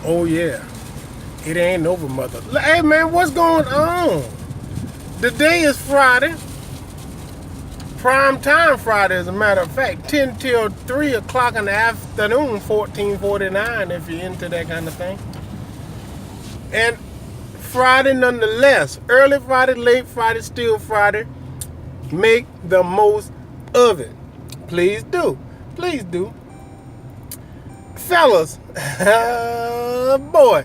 Oh yeah, it ain't over, mother. Hey man, what's going on? The day is Friday. Prime time Friday, as a matter of fact. 10 till 3 o'clock in the afternoon, 14:49 if you're into that kind of thing. And Friday nonetheless. Early Friday, late Friday, still Friday. Make the most of it. Please do. Please do. Fellas, boy,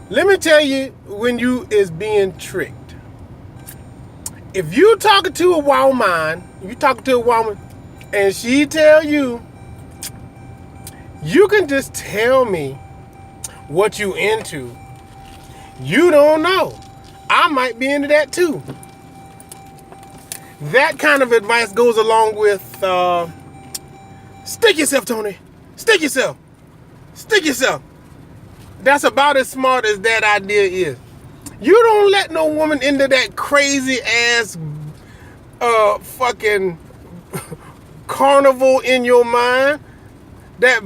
let me tell you when you is being tricked. If you talking to a woman, and she tell you, you can just tell me what you into. You don't know. I might be into that too. That kind of advice goes along with, stick yourself, Tony. Stick yourself. Stick yourself. That's about as smart as that idea is. You don't let no woman into that crazy ass fucking carnival in your mind. That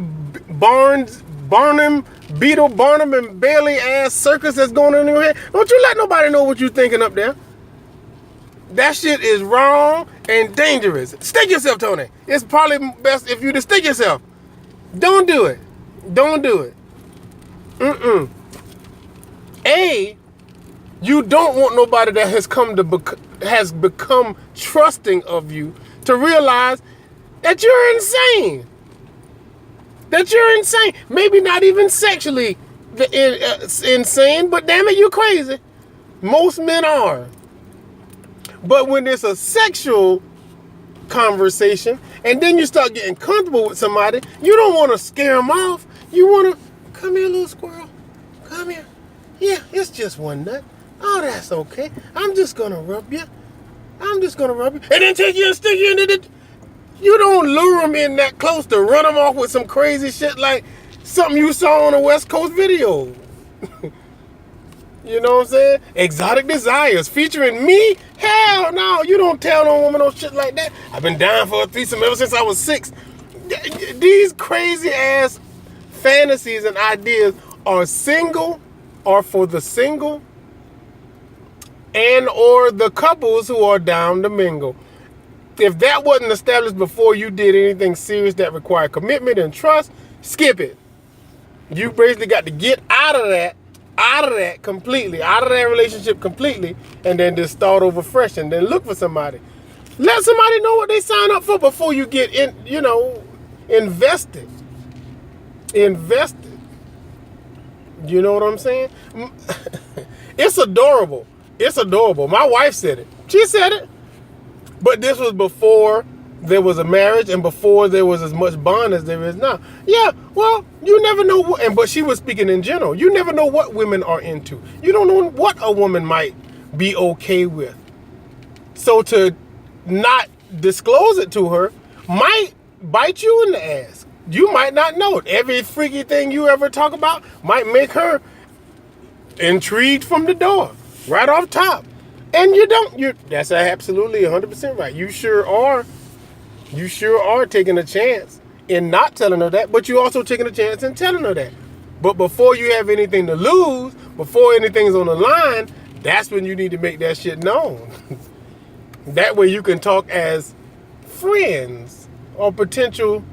Barnum and Bailey ass circus that's going on in your head. Don't you let nobody know what you thinking up there. That shit is wrong and dangerous. Stick yourself, Tony. It's probably best if you just stick yourself. Don't do it. Don't do it. You don't want nobody that has become trusting of you to realize that you're insane. That you're insane. Maybe not even sexually insane, but damn it, you're crazy. Most men are. But when it's a sexual conversation and then you start getting comfortable with somebody, you don't want to scare them off. You want to, come here, little squirrel. Come here. Yeah, it's just one nut. Oh, that's okay. I'm just going to rub you. And then take you and stick you in it. You don't lure them in that close to run them off with some crazy shit like something you saw on a West Coast video. You know what I'm saying? Exotic Desires featuring me? Hell no, you don't tell no woman no shit like that. I've been down for a threesome ever since I was 6. These crazy ass fantasies and ideas are for the single and or the couples who are down to mingle. If that wasn't established before you did anything serious that required commitment and trust, skip it. You basically got to get out of that completely, out of that relationship completely, and then just start over fresh and then look for somebody. Let somebody know what they sign up for before you get in, invested. Invested. You know what I'm saying? It's adorable. It's adorable. My wife said it. She said it. But this was before there was a marriage and before there was as much bond as there is now. Yeah, well, you never know what, but she was speaking in general. You never know what women are into. You don't know what a woman might be okay with. So to not disclose it to her might bite you in the ass. You might not know it. Every freaky thing you ever talk about might make her intrigued from the door, right off top. And you don't. That's absolutely 100% right. You sure are. You sure are taking a chance in not telling her that, but you're also taking a chance in telling her that. But before you have anything to lose, before anything's on the line, that's when you need to make that shit known. That way you can talk as friends or potential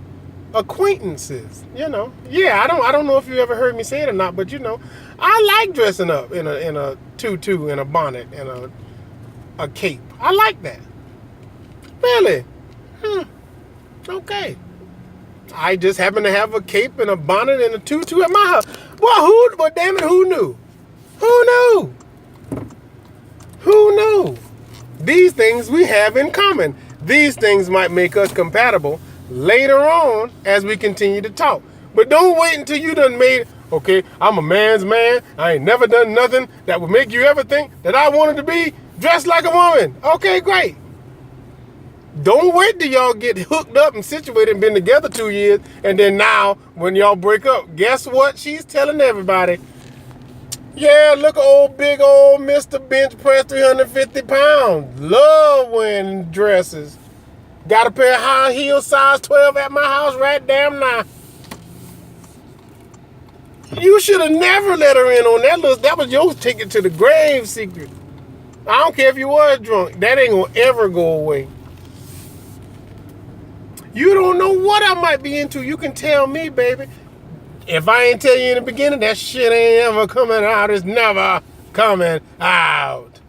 acquaintances. Yeah, I don't know if you ever heard me say it or not, but I like dressing up in a tutu and a bonnet and a cape. I like that. Really? Okay. I just happen to have a cape and a bonnet and a tutu at my house. Well, damn it, who knew? Who knew? These things we have in common. These things might make us compatible later on as we continue to talk. But don't wait until you done made, okay, I'm a man's man. I ain't never done nothing that would make you ever think that I wanted to be dressed like a woman. Okay, great. Don't wait till y'all get hooked up and situated and been together 2 years, and then now, when y'all break up, guess what she's telling everybody? Yeah, look at big old Mr. Bench Press 350 pounds. Love wearing dresses. Got a pair of high heel size 12 at my house right damn now. You should have never let her in on that list. That was your ticket to the grave, secret. I don't care if you was drunk. That ain't gonna ever go away. You don't know what I might be into. You can tell me, baby. If I ain't tell you in the beginning, that shit ain't ever coming out. It's never coming out.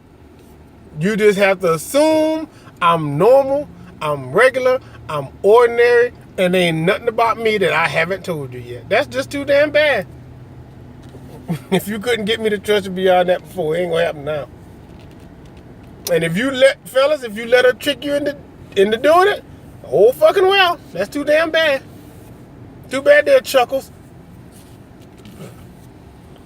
You just have to assume I'm normal, I'm regular, I'm ordinary, and there ain't nothing about me that I haven't told you yet. That's just too damn bad. If you couldn't get me to trust you beyond that before, it ain't gonna happen now. And if you let her trick you into doing it, oh fucking well, that's too damn bad. Too bad there, Chuckles.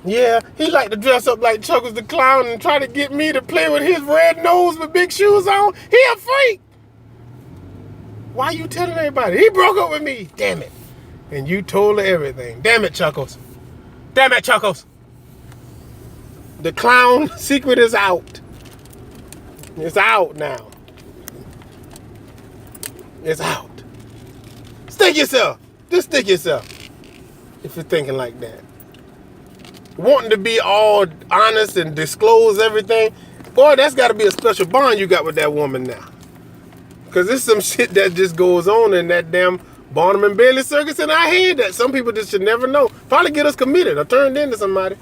Yeah, he like to dress up like Chuckles the Clown and try to get me to play with his red nose with big shoes on. He a freak. Why you telling everybody? He broke up with me. Damn it. And you told her everything. Damn it, Chuckles. Damn it, Chuckles. The clown secret is out. It's out now. It's out. Stick yourself. Just stick yourself. If you're thinking like that. Wanting to be all honest and disclose everything. Boy, that's got to be a special bond you got with that woman now. Because there's some shit that just goes on in that damn Barnum and Bailey circus, and I hear that. Some people just should never know. Probably get us committed or turned into somebody.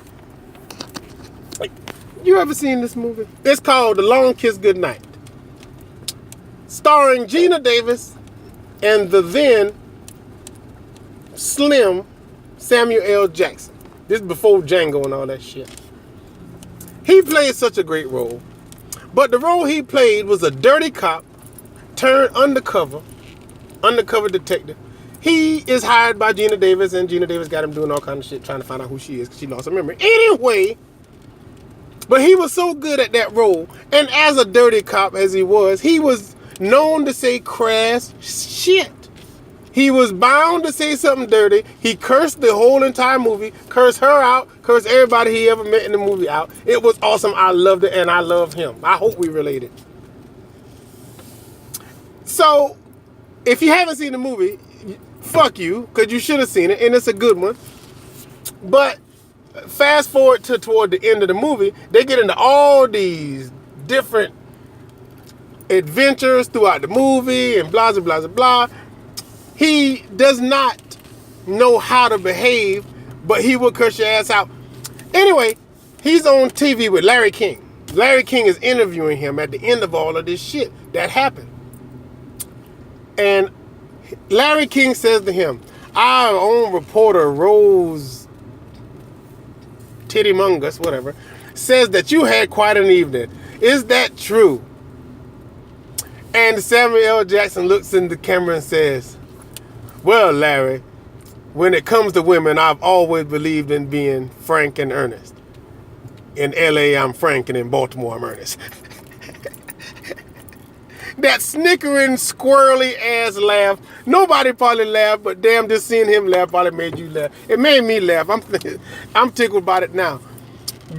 You ever seen this movie? It's called The Long Kiss Goodnight. Starring Gina Davis and the then slim Samuel L. Jackson. This is before Django and all that shit. He played such a great role. But the role he played was a dirty cop turned undercover detective. He is hired by Gina Davis, and Gina Davis got him doing all kind of shit, trying to find out who she is because she lost her memory. Anyway, but he was so good at that role, and as a dirty cop as he was known to say crass shit. He was bound to say something dirty. He cursed the whole entire movie, cursed her out, cursed everybody he ever met in the movie out. It was awesome. I loved it, and I love him. I hope we related. So, if you haven't seen the movie, fuck you, because you should have seen it, and it's a good one. But fast forward to toward the end of the movie, they get into all these different adventures throughout the movie, and blah, blah, blah, blah. He does not know how to behave, but he will curse your ass out. Anyway, he's on TV with Larry King. Larry King is interviewing him at the end of all of this shit that happened. And Larry King says to him, our own reporter, Rose Tittymungus, whatever, says that you had quite an evening. Is that true? And Samuel L. Jackson looks in the camera and says, well, Larry, when it comes to women, I've always believed in being frank and earnest. In LA, I'm frank, and in Baltimore, I'm earnest. That snickering, squirrely ass laugh. Nobody probably laughed, but damn, just seeing him laugh probably made you laugh. It made me laugh. I'm tickled about it now.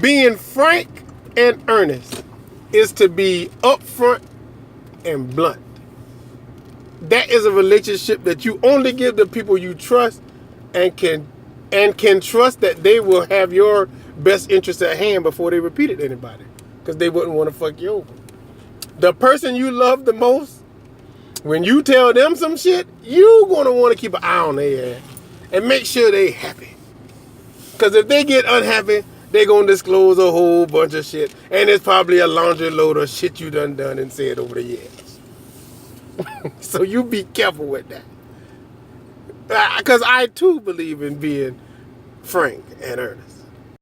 Being frank and earnest is to be upfront and blunt. That is a relationship that you only give to people you trust and can trust that they will have your best interest at hand before they repeat it to anybody, because they wouldn't want to fuck you over. The person you love the most, when you tell them some shit, you gonna want to keep an eye on their ass and make sure they happy. Because if they get unhappy, they gonna disclose a whole bunch of shit, and it's probably a laundry load of shit you done and said over the years. So you be careful with that. Because I too believe in being frank and earnest.